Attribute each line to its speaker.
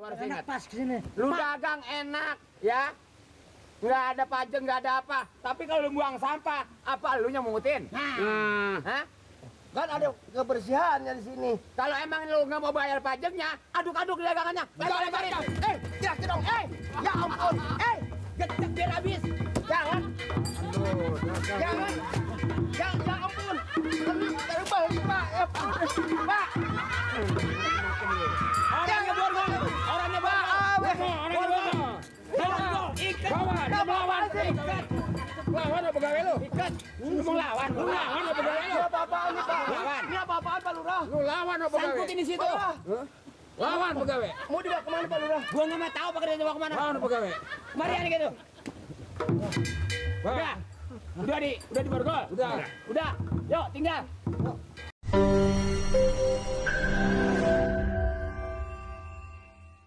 Speaker 1: harus ingat.
Speaker 2: Pas kesini.
Speaker 1: Lu dagang enak, ya. Nggak ada pajak, nggak ada apa. Tapi kalau lu buang sampah, apa lu nyemutin? Hah?
Speaker 3: Kan ada kebersihannya di sini.
Speaker 1: Kalau emang lu nggak mau bayar pajaknya, aduk-aduk dagangannya. Lebar-lebarin.
Speaker 3: Kira dong. Ya ampun.
Speaker 1: Getek biar habis.
Speaker 3: Jangan. Jangan. Ya ampun. Terbalik, Pak. Pak.
Speaker 1: Orangnya borgol. Orangnya borgol. Orangnya borgol. Ikat. Lawan. Ikat. Lawan apa gawe lu? Ikat. Lu mau lawan. Lu lawan apa gawe lu?
Speaker 3: Ini apa-apaan nih, Pak?
Speaker 1: Lawan.
Speaker 3: Ini apa-apaan, Pak Lurah?
Speaker 1: Lu lawan apa gawe?
Speaker 2: Sangkutin di situ.
Speaker 1: Lawan apa gawe?
Speaker 3: Mau dibawa kemana, Pak Lurah?
Speaker 2: Gua nggak mau tahu pakai dibawa kemana.
Speaker 1: Lawan apa gawe?
Speaker 2: Mari ani gitu.
Speaker 1: Udah. Udah di borgol. Udah. Yuk, tinggal.